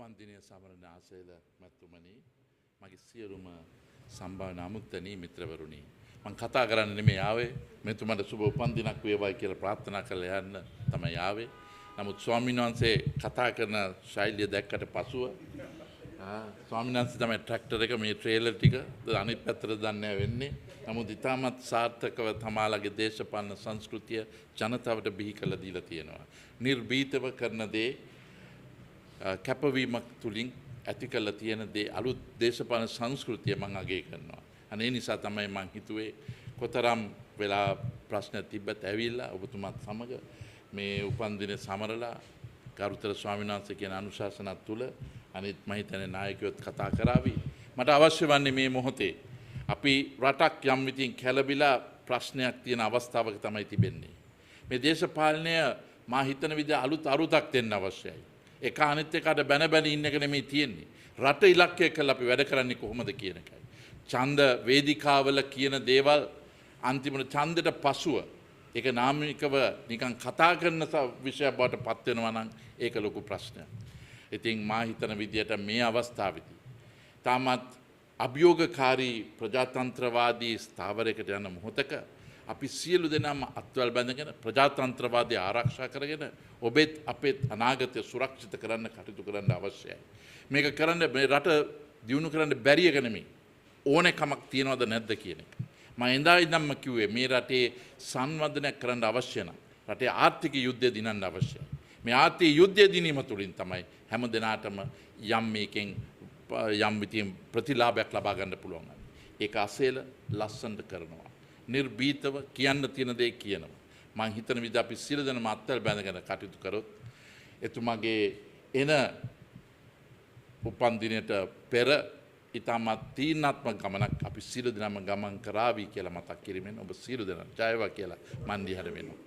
උපන්දිනය සමරන ආසේල මැතිතුමනි මගේ සියලුම සම්භාවන අමුත්තනී මිත්‍රවරුනි මම කතා කරන්න නෙමෙයි ආවේ මෙතුමන්ට සුබ උපන්දිනක් වේවායි කියලා ප්‍රාර්ථනා කරලා යන්න තමයි ආවේ. නමුත් ස්වාමීන් වහන්සේ කතා කරන ශෛලිය දැක්කට පසුව ස්වාමීන් වහන්සේ තමයි ට්‍රැක්ටර් එක මේ ට්‍රේලර් ටික අනිත් පැත්තට දන්නේ වෙන්නේ. නමුත් ඉතාමත් සාර්ථකව තමාලගේ දේශපාලන සංස්කෘතිය ජනතාවට බිහි කළ දීලා තියෙනවා. නිර්භීතව කරන දේ කැපවීමක් තුලින් ඇති කළ තියෙන දේ අලුත් දේශපාලන සංස්කෘතිය මම අගය කරනවා. අනේ නිසා තමයි මම හිතුවේ කොතරම් වෙලා ප්‍රශ්න තිබ්බත් ඇවිල්ලා ඔබතුමාත් සමග මේ උපන්දිනේ සමරලා ගරුතර ස්වාමීන් වහන්සේ කියන අනුශාසනා තුල අනිත් මම හිතන්නේ නායකයොත් කතා කරાવી. මට අවශ්‍ය වන්නේ මේ මොහොතේ අපි රටක් යම් විදිහින් කැළඹිලා ප්‍රශ්නයක් තියෙන අවස්ථාවක තමයි තිබෙන්නේ. මේ දේශපාලනය මා හිතන විදිහ අරුතක් දෙන්න අවශ්‍යයි. එක අනිත් එකට බැන බැන ඉන්න එක නෙමෙයි තියෙන්නේ. රට ඉලක්කය කරලා අපි වැඩ කරන්නේ කොහොමද කියන එකයි. ඡන්ද වේදිකාවල කියන දේවල් අන්තිමට ඡන්දෙට පසුව ඒක නාමිකව නිකන් කතා කරන විෂයක් බවට පත් වෙනවා නම් ඒක ලොකු ප්‍රශ්නයක්. ඉතින් මා හිතන විදිහට මේ අවස්ථාවේදී තාමත් අභියෝගකාරී ප්‍රජාතන්ත්‍රවාදී ස්ථාවරයකට යන මොහොතක අපි සියලු දෙනාම අත්වල් බැඳගෙන ප්‍රජාතන්ත්‍රවාදී ආරක්ෂා කරගෙන ඔබෙත් අපෙත් අනාගතය සුරක්ෂිත කරන්න කටයුතු කරන්න අවශ්‍යයි. මේක කරන්න මේ රට දියුණු කරන්න බැරි එක නෙමෙයි. ඕනෑකමක් තියනවද නැද්ද කියන එක. මම එදා ඉඳන්ම කිව්වේ මේ රටේ සංවර්ධනයක් කරන්න අවශ්‍ය නම් රටේ ආර්ථික යුද්ධය දිනන්න අවශ්‍යයි. මේ ආර්ථික යුද්ධය දිනීම තුළින් තමයි හැම දිනාටම යම් මේකෙන් යම් විදියෙන් ප්‍රතිලාභයක් ලබා ගන්න පුළුවන්. ඒක අසේල ලස්සනට කරනවා. නිර්භීතව කියන්න තියෙන දේ කියනවා. මම හිතන විදිහ අපි සියලු දෙනාම අත්වල බැඳගෙන කටයුතු කරොත් එතුමාගේ එන උපන්දිනයට පෙර ඉතාමත් තීරණාත්මක ගමනක් අපි සියලු දෙනාම ගමන් කරાવી කියලා මතක් කිරීමෙන් ඔබ සියලු දෙනා ජය වේවා කියලා මන් දිහාට වෙනවා.